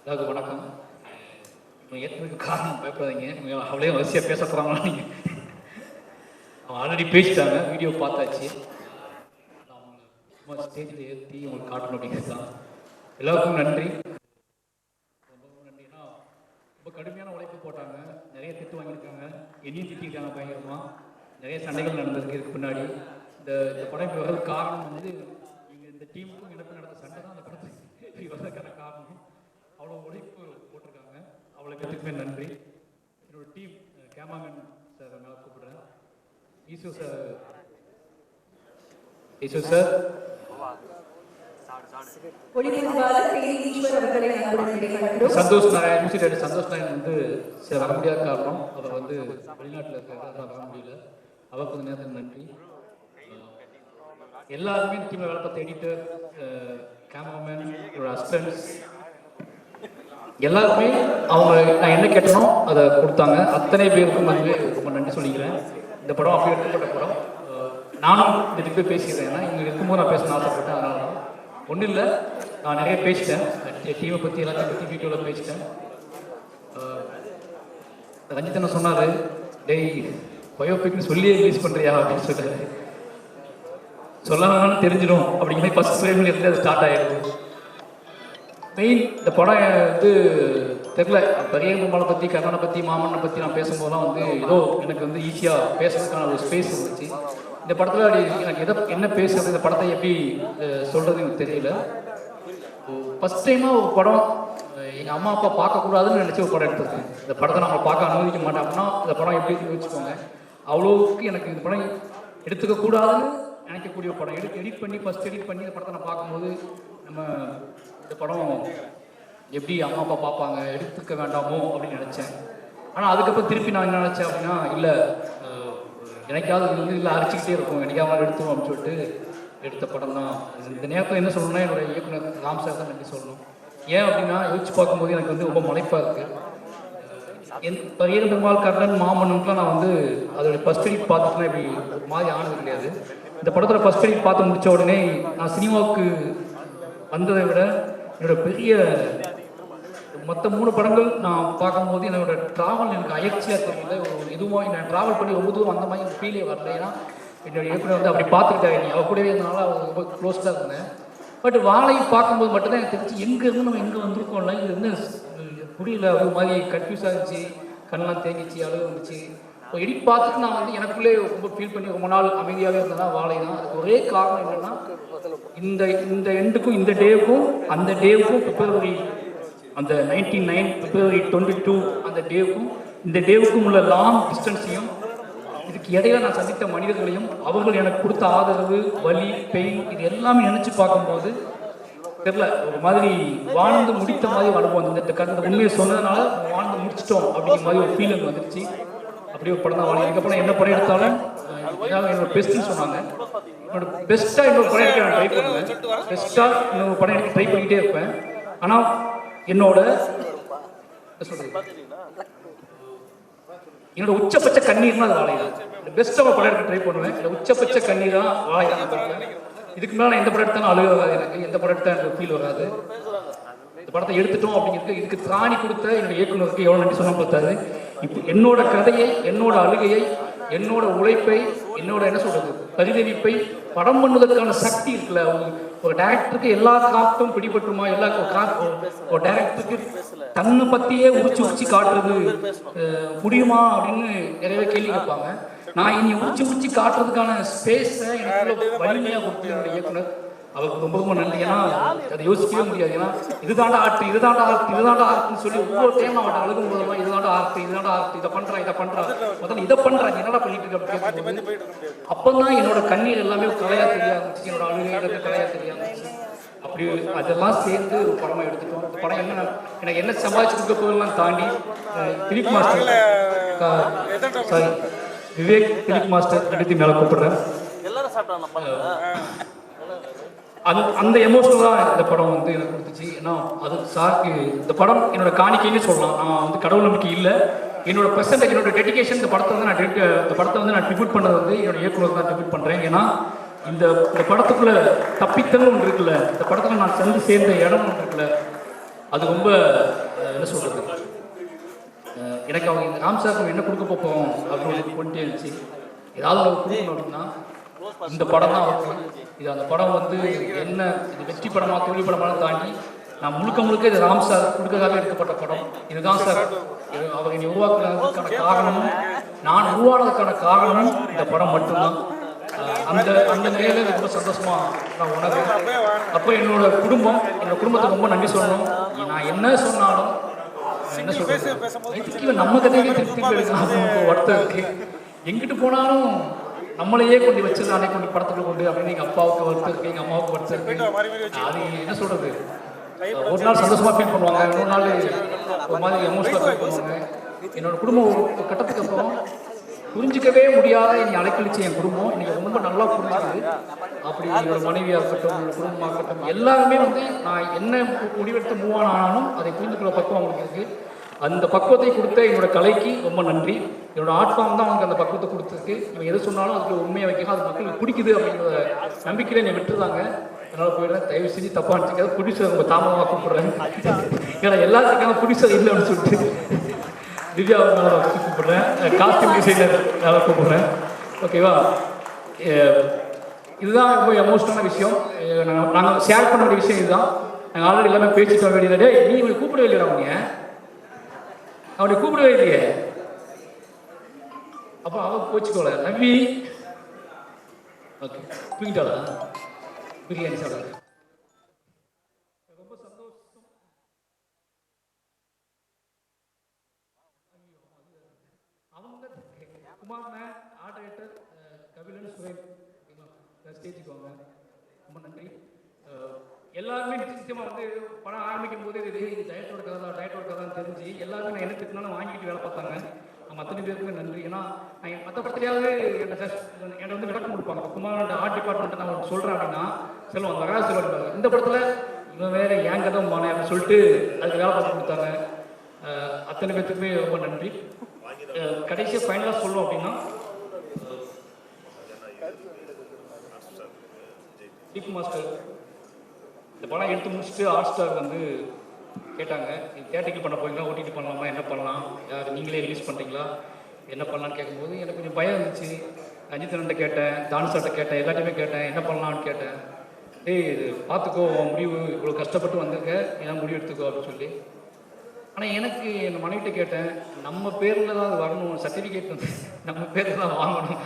அதாவது வணக்கம். ஏற்றதுக்கு காரணம் பயப்படாதீங்க, அவளே வரிசையாக பேச போகிறாங்களா நீங்கள்? அவன் ஆல்ரெடி பேசிட்டாங்க, வீடியோ பார்த்தாச்சு. அவங்க சும்மா ஸ்டேஜில் ஏற்றி உங்களுக்கு காட்டணும் அப்படிங்கிறது தான். எல்லாருக்கும் நன்றி, ரொம்ப நன்றினா. ரொம்ப கடுமையான உழைப்பு போட்டாங்க, நிறைய திட்டு வாங்கியிருக்காங்க, என்னையும் திட்டிருக்காங்க பயங்கரமாக. நிறைய சண்டைகள் நடந்திருக்கு இதுக்கு பின்னாடி. இந்த படம் வர்றது காரணம் வந்து நீங்கள் இந்த டீமுக்கும் எனக்கு நடந்த சண்டை தான் அந்த படத்துக்கு வர்றதுக்கான காரணம். அவ்வளோ உழைப்பு போட்டிருக்காங்க, அவ்வளோ பேருக்குமே நன்றி. என்னோட டீம் கேமராமேன் சார் மேலே கூப்பிடுறேன். ஈஸ்வர் சார், சந்தோஷ் நாராயண், மியூசிக் சந்தோஷ் நாராயண் வந்து சில வர முடியாத காரணம், அவர் வந்து வெளிநாட்டில் இருக்கிற வர முடியல. அவருக்கு கொஞ்சம் நேரத்துக்கு நன்றி. எல்லாருமே டீமில் வேலை பார்த்த எடிட்டர், கேமராமேன், என்னோட அசிஸ்டன்ட்ஸ் எல்லாருமே அவங்க நான் என்ன கேட்டனோ அதை கொடுத்தாங்க. அத்தனை பேருக்கும் வந்து ரொம்ப நன்றி சொல்லிக்கிறேன். இந்த படம் அப்படி எடுக்கப்பட்ட படம். நானும் இதுக்கு பேசிக்கிறேன், ஏன்னா இங்கே இருக்கும்போது நான் பேசணும்னு ஆசைப்பட்டேன். அதனால தான் ஒன்றும் இல்லை, நான் நிறைய பேசிட்டேன், டீமை பற்றி எல்லாத்தையும் பற்றி வீடியோவில் பேசிட்டேன். ரஞ்சித் என்ன சொன்னார், டேய் பயோபிக்னு சொல்லியே ரிலீஸ் பண்ணுறியா அப்படின்னு சொல்லிட்டாரு. சொல்லலாம்னு தெரிஞ்சிடும் அப்படிங்கிற மாதிரி ஃபஸ்ட் ஃப்ரேமில் இருந்து அது ஸ்டார்ட் ஆகிடுது. மெயின் இந்த படம் வந்து தெரில, பெரிய பெருமாளை பற்றி, கண்ணனை பற்றி, மாமனை பற்றி நான் பேசும்போதெல்லாம் வந்து ஏதோ எனக்கு வந்து ஈஸியாக பேசுறதுக்கான ஒரு ஸ்பேஸ் இருந்துச்சு. இந்த படத்தில் அப்படி எனக்கு என்ன பேசுறது, இந்த படத்தை எப்படி சொல்கிறது எனக்கு தெரியல. ஃபஸ்ட் டைமாக ஒரு படம் எங்கள் அம்மா அப்பா பார்க்கக்கூடாதுன்னு நினச்சி ஒரு படம் எடுத்துருக்கேன். இந்த படத்தை நம்ம பார்க்க அனுமதிக்க மாட்டேன் அப்படின்னா இந்த படம் எப்படி யோசிச்சுக்கோங்க. அவ்வளோவுக்கு எனக்கு இந்த படம் எடுத்துக்கக்கூடாதுன்னு நினைக்கக்கூடிய படம். எடிட் பண்ணி ஃபஸ்ட் எடிட் பண்ணி இந்த படத்தை நான் பார்க்கும்போது நம்ம இந்த படம் எப்படி அம்மா அப்பா பார்ப்பாங்க, எடுத்துக்க வேண்டாமோ அப்படின்னு நினச்சேன். ஆனால் அதுக்கப்புறம் திருப்பி நான் என்ன நினச்சேன் அப்படின்னா, இல்லை எனக்காவது இது வந்து இல்லை அரைச்சிக்கிட்டே இருக்கும், எனக்காவது எடுத்துவோம் அப்படின்னு சொல்லிட்டு எடுத்த படம் தான். இந்த நேரத்தில் என்ன சொல்லணும்னா என்னோட இயக்குனர் ராம் சார் தான் நன்றி சொல்லணும். ஏன் அப்படின்னா யோசிச்சு பார்க்கும்போது எனக்கு வந்து ரொம்ப மலைப்பாக இருக்குது. பெரிய பெருமாள், கர்ணன், மாமன்னுக்குலாம் நான் வந்து அதோடய ஃபஸ்ட் எடிட் பார்த்துட்டுனா இப்படி மாதிரி ஆனது கிடையாது. இந்த படத்தில் ஃபஸ்ட் எடிட் பார்த்து முடித்த உடனே நான் சினிமாவுக்கு வந்ததை விட என்னோட பெரிய மற்ற 3 படங்கள் நான் பார்க்கும்போது என்னோட ட்ராவல் எனக்கு அயற்சியாக தெரியல. ஒரு இதுவாக நான் ட்ராவல் பண்ணி ரொம்ப தூரம் அந்த மாதிரி ஃபீலே வரல. ஏன்னா என்னோட இயக்குனர் வந்து அப்படி பார்த்துக்கிட்டாங்க, அவ கூடவே இருந்தனால அவர் ரொம்ப க்ளோஸ்டாக இருந்தேன். பட் வாழை பார்க்கும்போது மட்டும்தான் எனக்கு தெரிஞ்சு எங்கேருந்து நம்ம எங்கே வந்திருக்கோம்ல, இது வந்து புரியல. அது மாதிரி கன்ஃபியூஸாக இருந்துச்சு, கண்ணெலாம் தேங்கிச்சு, அழுகு வந்துச்சு. இப்போ எடிட் பார்த்துட்டு நான் வந்து எனக்குள்ளே ரொம்ப ஃபீல் பண்ணி ரொம்ப நாள் அமைதியாகவே இருந்தேன்னா வாழை தான். அதுக்கு ஒரே காரணம் என்னென்னா, இந்த எண்டுக்கும் இந்த டேவுக்கும் அந்த டேவுக்கும் பிப்ரவரி அந்த 99 பிப்ரவரி 22 அந்த டேவுக்கும் இந்த டேவுக்கும் உள்ள லாங் டிஸ்டன்ஸையும், இதுக்கு இடையில நான் சந்தித்த மனிதர்களையும், அவர்கள் எனக்கு கொடுத்த ஆதரவு, வலி, பெயின், இது எல்லாமே நினச்சி பார்க்கும்போது தெரியல, ஒரு மாதிரி வாழ்ந்து முடித்த மாதிரி அனுபவம். இந்த கடந்த உண்மையை சொன்னதுனால வாழ்ந்து முடிச்சிட்டோம் அப்படிங்கிற மாதிரி ஒரு ஃபீலிங் வந்துருச்சு. அப்படி ஒரு படம் தான் வாழை. இதுக்கப்புறம் என்ன படம் எடுத்தாலும் என்னோட பெஸ்ட்டுன்னு சொன்னாங்க. என்னோட பெஸ்ட்டாக இன்னொரு படம் எடுக்க நான் ட்ரை பண்ணுவேன். பெஸ்ட்டாக இன்னொரு படம் எடுக்க ட்ரை பண்ணிக்கிட்டே இருப்பேன். ஆனால் என்னோட உச்சபட்ச கண்ணீர்னா அது வாழை தான். பெஸ்ட்டாக படம் எடுக்க ட்ரை பண்ணுவேன். இந்த உச்சபட்ச கண்ணீர் தான் வாழை தான். இதுக்கு மேலே நான் எந்த படம் எடுத்தாலும் அழுக வராது எனக்கு, எந்த படம் எடுத்தால் எனக்கு ஃபீல் வராது. இந்த படத்தை எடுத்துட்டோம் அப்படிங்கிறது இதுக்கு திராணி கொடுத்த என்னோட இயக்குநருக்கு எவ்வளோ நன்றி சொன்னால் பார்த்தாது. இப்போ என்னோட கதையை, என்னோட அழுகையை, என்னோட உழைப்பை, என்னோட என்ன சொல்கிறது பரிதவிப்பை படம் பண்ணுவதற்கான சக்தி இருக்குல்ல. ஒரு டைரக்டருக்கு எல்லா காட்டும் பிடிபட்டுமா, எல்லா ஒரு டைரக்டருக்கு தன்னை பற்றியே உரிச்சு காட்டுறது முடியுமா அப்படின்னு நிறைய கேள்வி கேட்பாங்க. நான் இனி உரிச்சு காட்டுறதுக்கான ஸ்பேஸை எனக்கு வலிமையாக கொடுத்து என்னோட இயக்குனர், அவருக்கு ரொம்ப ரொம்ப நன்றி. ஏன்னா அதை யோசிக்கவே முடியாது. ஏன்னா இதுதாண்டா ஆர்ட், இதுதாண்டா ஆர்ட், இதுதாண்டா ஆர்ட்னு சொல்லி ஒவ்வொரு டைம் அவன் அழுகும் போதுமா இதுதாண்டா ஆர்ட், இதுதாண்டா ஆர்ட், இதை பண்ணுறா முதல்ல இதை பண்ணுறாங்க, என்னடா பண்ணிட்டு இருக்க அப்படின்னு. அப்போ தான் என்னோட கண்ணீர் எல்லாமே கலையாக தெரிய ஆரம்பிச்சு, என்னோட அழுகை கலையாக தெரிய ஆரம்பிச்சு. அப்படி அதெல்லாம் சேர்ந்து ஒரு படமாக எடுத்துட்டோம். இந்த படம் என்ன எனக்கு என்ன சம்பாதிச்சிருக்க போதெல்லாம் தாண்டி Dileep master, sorry Vivek, Dileep master எடுத்து மேலே கூப்பிடுறேன். அந்த எமோஷனல் தான் இந்த படம் வந்து எனக்கு கொடுத்துச்சு. ஏன்னா அது சாருக்கு இந்த படம் என்னோட காணிக்கைன்னு சொல்லலாம். நான் வந்து கடவுள் நம்பிக்கை இல்லை, என்னோட பெர்சன்டேஜ், என்னோட டெடிகேஷன். இந்த படத்தை வந்து இந்த படத்தை வந்து நான் ட்ரிபியூட் பண்ணது வந்து என்னோட இயக்குனர் தான் ட்ரிபியூட் பண்ணுறேன். ஏன்னா இந்த படத்துக்குள்ள தப்பித்தல் ஒன்று இருக்குல்ல, இந்த படத்தில் நான் சேர்ந்த இடம் ஒன்று இருக்குல்ல, அது ரொம்ப என்ன சொல்கிறது, எனக்கு அவங்க இந்த ராம் சார் என்ன கொடுக்க போகிறோம் அப்படின்னு கொண்டே இருந்துச்சு. ஏதாவது அவங்க கொடுக்கணும் அப்படின்னா இந்த படம் தான் அவருக்கு. இது அந்த படம் வந்து என்ன இது வெற்றி படமாக தோல்வி படமாக தாண்டி நான் முழுக்க இது ராம் சார் கொடுக்கறதாக எடுக்கப்பட்ட படம். இதுதான் சார் அவர் என்னை உருவாக்குறதுக்கான காரணமும் நான் உருவானதுக்கான காரணமும் இந்த படம் மட்டும்தான். அந்த அந்த நிலையில ரொம்ப சந்தோஷமா நான் உணர்றேன். அப்போ என்னோட குடும்பத்துக்கு ரொம்ப நன்றி சொல்லணும். நான் என்ன சொன்னாலும் என்ன சொல்றது, நம்ம கதையை திருப்தி எடுக்கணும் வருத்தம் இருக்கு. எங்கிட்டு போனாலும் நம்மளையே கொண்டு வச்சு நானே கொண்டு படத்துக்கு கொண்டு அப்படின்னு எங்கள் அப்பாவுக்கு வருத்தம் இருக்கு, எங்கள் அம்மாவுக்கு வருத்தம் இருக்கு. அது என்ன சொல்றது, ஒரு நாள் சந்தோஷமா ஃபீல் பண்ணுவாங்க, இன்னொரு நாள் ஒரு மாதிரி எமோஷனலாக ஃபீல் பண்ணுவாங்க. என்னோட குடும்பம் ஒரு கட்டத்துக்கு அப்புறம் புரிஞ்சிக்கவே முடியாத என்னை அலைக்கழிச்ச என் குடும்பம் இன்னைக்கு ரொம்ப நல்லா புரிஞ்சுது. அப்படி என்னோட மனைவியாக இருக்கட்டும், என்னோட குடும்பமாக இருக்கட்டும், எல்லாருமே வந்து நான் என்ன முடிவெடுத்து மூவ் ஆனாலும் அதை புரிஞ்சுக்கிற பக்குவம் அவங்களுக்கு இருக்குது. அந்த பக்குவத்தை கொடுத்த என்னோட கலைக்கு ரொம்ப நன்றி. என்னோட ஆர்ட் ஃபார்ம் தான் அவங்களுக்கு அந்த பக்குவத்தை கொடுத்துருக்கு. இவங்க எது சொன்னாலும் அதுக்கு உண்மையை வைக்கணும், அது மக்களுக்கு பிடிக்குது அப்படிங்கிற நம்பிக்கையில் என்னை விட்டுருந்தாங்க. அதனால் போயிடுறேன், தயவு செஞ்சு தப்பாக நினச்சிக்காது. ப்ரொடியூசர் ரொம்ப தாமதமாக கூப்பிட்றேன். ஏன்னா எல்லாத்துக்கான ப்ரொடியூசர் இல்லை அப்படின்னு சொல்லிட்டு திவ்யா மேலே கூப்பிட்றேன், காஸ்டியூம் டிசைனர் மேலே கூப்பிட்றேன். ஓகேவா, இதுதான் ரொம்ப எமோஷனலான விஷயம். நாங்கள் ஷேர் பண்ண வேண்டிய விஷயம் இதுதான். நாங்கள் ஆல்ரெடி எல்லாமே பேசிட்டு வர வேண்டியது. நீ இவங்க கூப்பிடவே இல்லையா, அவனை கூப்பிடவே இல்லையே. அப்போ அவன் போச்சுக்கோல நம்பி ஓகே தூங்கிட்டாளா, பிரியாணி சாப்பிட ரொம்ப சந்தோஷம். அவங்க குமார் ஆர்டர் கபிலன் சுரேன் ஸ்டேஜுக்கு வாங்க. ரொம்ப நன்றி. எல்லாருமே நிச்சயமாக வந்து படம் ஆரம்பிக்கும் போது இது டயட்டோட கதை தான் தெரிஞ்சு எல்லாருமே நான் என்ன திட்டினாலும் வாங்கிட்டு வேலை பார்த்தாங்க. அத்தனை பேருக்குமே நன்றி. ஏன்னா நான் மற்ற படத்துலையாவது என்னை வந்து விளக்கம் கொடுப்பாங்க. குமாரோட ஆர்ட் டிபார்ட்மெண்ட் நான் ஒன்று சொல்கிறேன் அப்படின்னா செல்வம் வராது செல்வாங்க. இந்த படத்தில் இவன் வேறு ஏன் கதை மானே அப்படின்னு சொல்லிட்டு அதுக்கு வேலை பார்த்து கொடுத்தாங்க. அத்தனை பேர்த்துக்குமே ரொம்ப நன்றி. கடைசியாக ஃபைனலாக சொல்லணும் அப்படின்னா தீப் மாஸ்டர் இந்த படம் எடுத்து முடிச்சுட்டு ஹாட் ஸ்டார் வந்து கேட்டாங்க, தேட்டருக்கு பண்ண போறீங்களா, ஓடிடி பண்ணலாமா, என்ன பண்ணலாம், யார் நீங்களே ரிலீஸ் பண்ணுறீங்களா, என்ன பண்ணலான்னு கேட்கும்போது எனக்கு கொஞ்சம் பயம் இருந்துச்சு. ரஞ்சித்தன்ட்ட கேட்டேன், தானுசார்ட்ட கேட்டேன், எல்லாத்தையுமே கேட்டேன், என்ன பண்ணலான்னு கேட்டேன். இது பார்த்துக்கோ, முடிவு இவ்வளோ கஷ்டப்பட்டு வந்திருக்க, ஏன் முடிவு எடுத்துக்கோ அப்படின்னு சொல்லி. ஆனால் எனக்கு என் மனைவிட்ட கேட்டேன், நம்ம பேரில் தான் அது வரணும், சர்டிஃபிகேட் வந்து நம்ம பேரில் தான் வாங்கணும்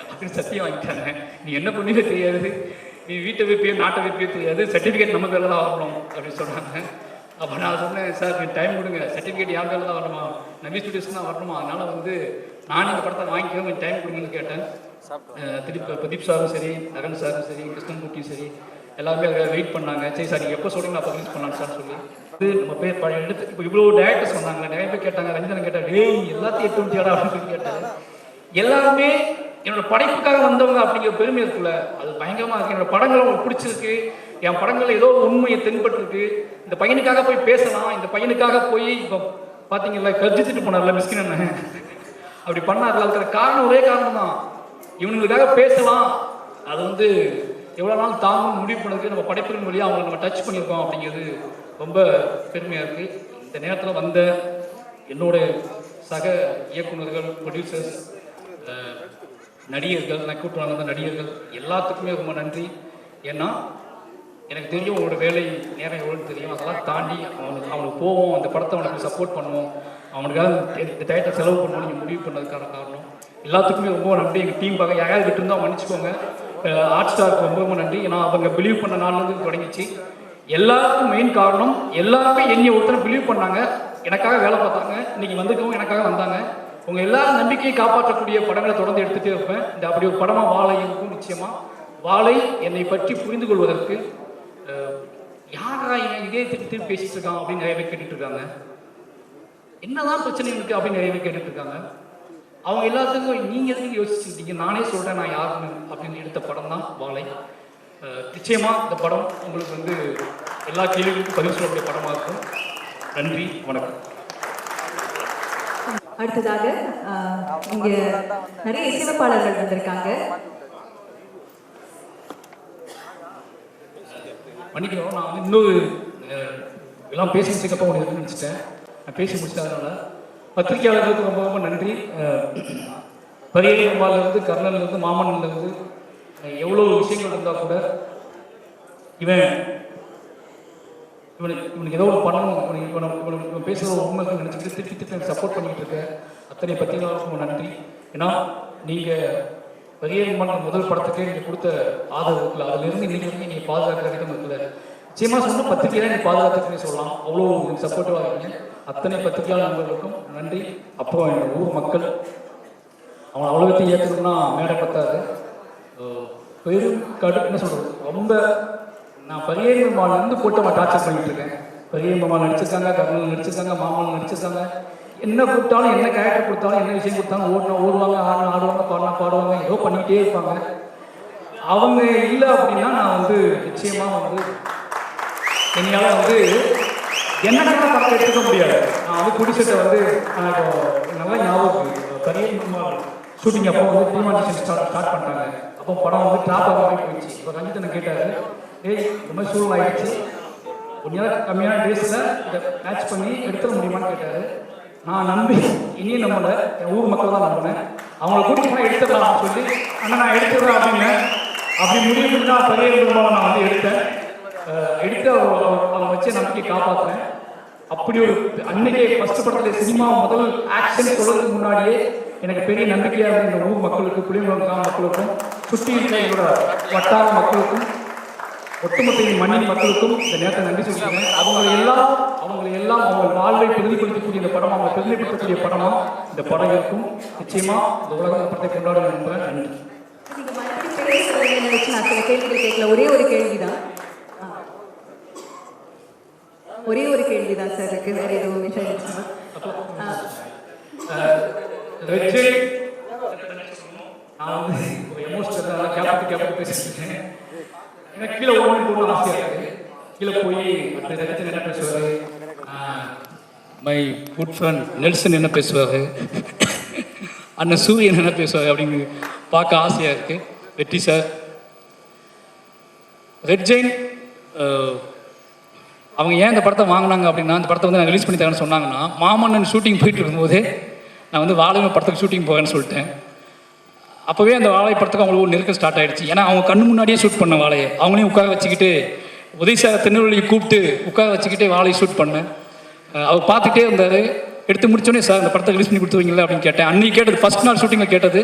அப்படின்னு சத்தியம் வாங்கிட்டாங்க. நீ என்ன பண்ணிவே தெரியாது, நீ வீட்டை வைப்பியோ நாட்டை வைப்பியோ தெரியாது, சர்டிஃபிகேட் நம்ம பேரில் தான் வரணும் அப்படின்னு சொன்னாங்க. அப்போ நான் சொன்னேன், சார் நீங்கள் டைம் கொடுங்க, சர்டிஃபிகேட் யார் பேரில் தான் வரணுமா, நம்பி ஸ்டுடியோஸ் தான் வரணுமா, அதனால் வந்து நான் இந்த படத்தை வாங்கிக்கோ, கொஞ்சம் டைம் கொடுங்கன்னு கேட்டேன். பிரதீப் சாரும் சரி, நகன் சாரும் சரி, கிருஷ்ணன்குட்டியும் சரி, எல்லாருமே அதை வெயிட் பண்ணாங்க. சரி சார் நீங்கள் எப்போ சொல்கிறீங்க அப்போ ரிலீஸ் பண்ணலான்னு சார் சொல்லி இது நம்ம பேர் பழைய எடுத்து இப்போ இவ்வளோ டேரக்டர்ஸ் சொன்னாங்க, நிறைய பேர் கேட்டாங்க. ரஞ்சிதன் கேட்டார், எல்லாத்தையும் 8 அப்படின்னு சொல்லி கேட்டார். எல்லாருமே என்னோட படைப்புக்காக வந்தவங்க அப்படிங்கிற பெருமை இருக்குல்ல, அது பயங்கரமாக இருக்குது. என்னோட படங்கள் உங்களுக்கு பிடிச்சிருக்கு, என் படங்கள் ஏதோ உண்மையை தென்பட்டுருக்கு, இந்த பையனுக்காக போய் பேசலாம், இந்த பையனுக்காக போய் இப்போ பார்த்தீங்களா கர்ஜிச்சுட்டு போனார்ல மிஸ்கின் அண்ணன், அப்படி பண்ணார்ல, அதுக்கான காரணம் ஒரே காரணம் தான், இவனுங்களுக்காக பேசலாம். அது வந்து எவ்வளோ நாள் தாங்கும் முடிவு பண்ணதுக்கு நம்ம படைப்புகளின் வழியாக அவங்களை நம்ம டச் பண்ணியிருக்கோம் அப்படிங்கிறது ரொம்ப பெருமையாக இருக்குது. இந்த நேரத்தில் வந்த என்னோட சக இயக்குநர்கள், ப்ரொடியூசர்ஸ், நடிகர்கள், நான் கூட்டு வந்த நடிகர்கள் எல்லாத்துக்குமே ரொம்ப நன்றி. ஏன்னா எனக்கு தெரியும் உங்களோட வேலை நேரம் எவ்வளோன்னு தெரியும். அதெல்லாம் தாண்டி அவனுக்கு போவோம், அந்த படத்தை அவனுக்கு சப்போர்ட் பண்ணுவோம், அவனுக்காக இந்த டயத்தை செலவு பண்ணணும் நீங்கள் முடிவு பண்ணதுக்கான காரணம் எல்லாத்துக்குமே ரொம்ப நன்றி. எங்கள் டீம் பார்க்க யாராவது விட்டுருந்தா மன்னிச்சுக்கோங்க. ஹாட் ஸ்டாருக்கு ரொம்ப ரொம்ப நன்றி. ஏன்னா அவங்க பிலீவ் பண்ண நாள்லேருந்து தொடங்கிச்சு. எல்லாருக்கும் மெயின் காரணம், எல்லாருமே என்னை ஒருத்தர் பிலீவ் பண்ணாங்க, எனக்காக வேலை பார்த்தாங்க, இன்னைக்கு வந்துக்கவும் எனக்காக வந்தாங்க. உங்கள் எல்லாரும் நம்பிக்கையை காப்பாற்றக்கூடிய படங்களை தொடர்ந்து எடுத்துகிட்டே இருப்பேன். இந்த அப்படி ஒரு படமாக வாழை இருக்கும். நிச்சயமாக வாழை என்னை பற்றி புரிந்து கொள்வதற்கு யாரா இதே திருப்பி பேசிட்டு இருக்கான் அப்படின்னு நிறைய பேர் கேட்டுட்டு இருக்காங்க. என்னதான் பிரச்சனை இருக்கு அப்படின்னு நிறைய பேர் கேட்டுட்டு இருக்காங்க. அவங்க எல்லாத்துக்கும் நீங்கள் எதுக்கு யோசிச்சுருக்கீங்க, நானே சொல்கிறேன் நான் யாருன்னு அப்படின்னு எடுத்த படம் தான் வாழை. நிச்சயமாக இந்த படம் உங்களுக்கு வந்து எல்லா கேள்விகளுக்கும் பதில் சொல்லக்கூடிய படமாக இருக்கும். நன்றி, வணக்கம். அடுத்ததாக இங்கே நிறைய இசையமைப்பாளர்கள் வந்திருக்காங்க. மன்னிக்கிறோம், நான் வந்து இன்னொரு எல்லாம் பேசி முடிச்சக்கப்போ ஒன்று இருக்குன்னு நினச்சிட்டேன். நான் பேசி முடிச்சதுனால பத்திரிகையாளர்களுக்கு ரொம்ப ரொம்ப நன்றி. பரியேமாலேருந்து கர்னல்லேருந்து மாமன்லேருந்து எவ்வளோ விஷயங்கள் இருந்தால் கூட இவனுக்கு ஏதோ ஒரு பண்ணணும், இவன் பேசுகிற உண்மைகள் நினச்சிக்கிட்டு திருப்பி எனக்கு சப்போர்ட் பண்ணிக்கிட்டு இருக்கேன். அத்தனை பத்திரிகையாளர்களுக்கு ரொம்ப நன்றி. ஏன்னா நீங்கள் பரியேமான் முதல் படத்துக்கே நீங்கள் கொடுத்த ஆதரவு இருக்குல்ல, அதிலிருந்து இன்னைக்கு வரைக்கும் நீங்கள் பாதுகாக்கிற விதம் இருக்குல்ல, நிச்சயமாக சொன்னால் பத்திரிகையாக நீங்கள் பாதுகாத்துக்குன்னு சொல்லலாம். அவ்வளோ சப்போர்ட்டிவாக இருக்கீங்க. அத்தனை பத்திரிகையாளர் நண்பர்களுக்கும் நன்றி. அப்புறம் எங்கள் ஊர் மக்கள் அவனை அவ்வளோத்தையும் ஏற்றுக்கணும்னா மேடை பத்தாது. பெரும் என்ன சொல்கிறது, ரொம்ப நான் பரியேமான்லேருந்து போட்டு அவன் டார்ச்சர் பண்ணிட்டு இருக்கேன். பரியேமான் நடிச்சிருக்காங்க, கர்னல் நடிச்சிருக்காங்க, மாமன் நடிச்சிருக்காங்க. என்ன கூப்பிட்டாலும், என்ன கேரக்டர் கொடுத்தாலும், என்ன விஷயம் கொடுத்தாலும் ஓடுவாங்க, ஆடுவாங்க, பாடுவாங்க, ஏதோ பண்ணிக்கிட்டே இருப்பாங்க. அவங்க இல்லை அப்படின்னா நான் நிச்சயமாக என்னால் என்ன படத்தை எடுத்துக்க முடியாது. நான் குடிசெட்டை நல்லா ஞாபகம் பரியேமான் ஷூட்டிங் அப்போ டிமானிஷன் ஸ்டார்ட் பண்ணிட்டாங்க. அப்போ படம் ட்ராப் ஆகி போயிடுச்சு. இப்போ ரஞ்சித்தனை கேட்டார், இந்த மாதிரி சூழல் ஆகிடுச்சு, கொஞ்ச நேரம் கம்மியான டேஸில் இதை மேட்ச் பண்ணி எடுத்துட முடியுமான்னு கேட்டார். நான் நம்பி இனியும் நம்மளை என் ஊர் மக்கள் தான் நம்பினேன். அவங்கள கூட்டிட்டு போனால் எடுத்துடலாம்னு சொல்லி, ஆனால் நான் எடுத்துடுறேன் அப்படின்னு அப்படி முடிவு பண்ணி தான் பரியேமான் நான் எடுத்தேன். எடுத்து அவங்க வச்சு நம்பிக்கை காப்பாற்றுறேன். அப்படி ஒரு அன்னைக்கே ஃபர்ஸ்ட் படத்தில் சினிமா முதல் ஆக்ஷன் சொல்றதுக்கு முன்னாடியே எனக்கு பெரிய நம்பிக்கையாக இருந்த இந்த ஊர் மக்களுக்கு, புளியங்குளம் கிராம மக்களுக்கும், சுற்றி இருக்கிற என்னோட வட்டார மக்களுக்கும், ஒட்டுமொத்த மண்ணின் மக்களுக்கும் இந்த நேரத்தை நன்றி சொல்லியிருக்கேன். அவங்களை எல்லாம் அவங்க வாழ்வை பிரதிபலிக்கக்கூடிய இந்த படம், அவங்க பிரதிபலிக்கக்கூடிய படமாக இந்த படம் இருக்கும். நிச்சயமா இந்த உலக படத்தை கொண்டாட நம்புகிறேன். நன்றி. நினைச்சு நான் சில கேள்விகள் கேட்கல. ஒரே ஒரு கேள்விதான் சார் இருக்கு, வேற எதுவும் விஷயம். நான் எமோஷனல் கேப்டன் பேசிட்டு எனக்கு கீழே போகணும்னு ஆசையாக இருக்குது. கீழே போய் ரஜினி என்ன பேசுவார், மை குட் ஃப்ரெண்ட் நெல்சன் என்ன பேசுவார், அண்ணன் சூரியன் என்ன பேசுவார் அப்படின்னு பார்க்க ஆசையாக இருக்குது. வெற்றி சார், ரெட் ஜெயின் அவங்க ஏன் இந்த படத்தை வாங்கினாங்க அப்படின்னா, இந்த படத்தை நான் ரிலீஸ் பண்ணி தரேன்னு சொன்னாங்கன்னா, மாமன்னன் ஷூட்டிங் போயிட்டு இருக்கும்போதே நான் வாழை படத்துக்கு ஷூட்டிங் போவேன்னு சொல்லிட்டேன். அப்போவே அந்த வாழை படத்துக்கு அவங்களுக்கு ஒரு நெருக்கம் ஸ்டார்ட் ஆகிடுச்சு. ஏன்னா அவங்க கண்ணு முன்னாடியே ஷூட் பண்ண வாழையை அவங்களையும் உட்கார வச்சுக்கிட்டு, உதயசார திருநெல்வேலியை கூப்பிட்டு உட்கார வச்சுக்கிட்டே வாழையை ஷூட் பண்ணேன். அவர் பார்த்துக்கிட்டே இருந்தார். எடுத்து முடிச்சோடனே, சார் இந்த படத்தை ரிலீஸ் பண்ணி கொடுத்துருவீங்களா அப்படின்னு கேட்டேன். அன்றைக்கி கேட்டது, ஃபஸ்ட் நாள் ஷூட்டிங்கில் கேட்டது.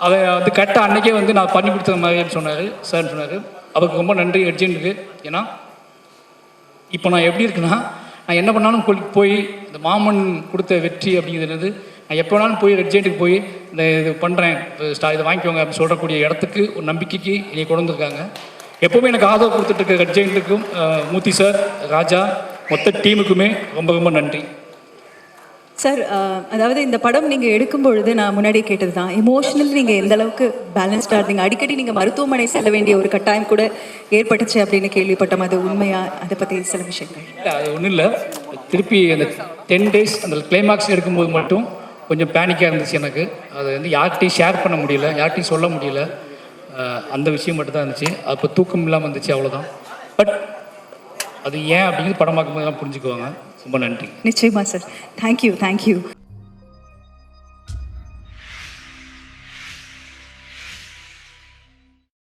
அதை கரெக்டாக அன்றைக்கே நான் பண்ணி கொடுத்த மாதிரின்னு சொன்னார் சார்ன்னு சொன்னார். அவருக்கு ரொம்ப நன்றி அர்ஜென்ட்டுக்கு. ஏன்னா இப்போ நான் எப்படி இருக்குன்னா, நான் என்ன பண்ணாலும் போய் இந்த மாமன் கொடுத்த வெற்றி அப்படிங்கிறது, நான் எப்போ வேணாலும் போய் ரெட்ஜெண்ட்டுக்கு போய் இந்த இது பண்ணுறேன், இதை வாங்கிக்கோங்க அப்படின்னு சொல்கிறக்கூடிய இடத்துக்கு ஒரு நம்பிக்கைக்கு என்னை கொண்டு வந்திருக்காங்க. எப்போவுமே எனக்கு ஆதரவு கொடுத்துட்டு இருக்க ரெட்ஜெண்ட்டுக்கும், மூர்த்தி சார், ராஜா, மொத்த டீமுக்குமே ரொம்ப ரொம்ப நன்றி சார். அதாவது இந்த படம் நீங்கள் எடுக்கும் பொழுது நான் முன்னாடியே கேட்டது தான், எமோஷனல் நீங்கள் எந்த அளவுக்கு பேலன்ஸ்டாக இருந்தீங்க. அடிக்கடி நீங்கள் மருத்துவமனை செல்ல வேண்டிய ஒரு கட்டாயம் கூட ஏற்பட்டுச்சு அப்படின்னு கேள்விப்பட்டோம். அது உண்மையா? அதை பற்றி சில விஷயங்கள். அது ஒன்றும் இல்லை, திருப்பி அந்த 10 days அந்த கிளைமாக்ஸ் எடுக்கும்போது மட்டும் கொஞ்சம் பேனிக்காக இருந்துச்சு எனக்கு. அது யார்கிட்டையும் ஷேர் பண்ண முடியல, யார்கிட்டையும் சொல்ல முடியல. அந்த விஷயம் மட்டும் தான் இருந்துச்சு. அப்போ தூக்கம் இல்லாமல் இருந்துச்சு, அவ்வளோதான். பட் அது ஏன் அப்படிங்கிறது படம் பார்க்கும்போது தான் புரிஞ்சுக்குவாங்க. ரொம்ப நன்றி. நிச்சயமா சார். தேங்க்யூ.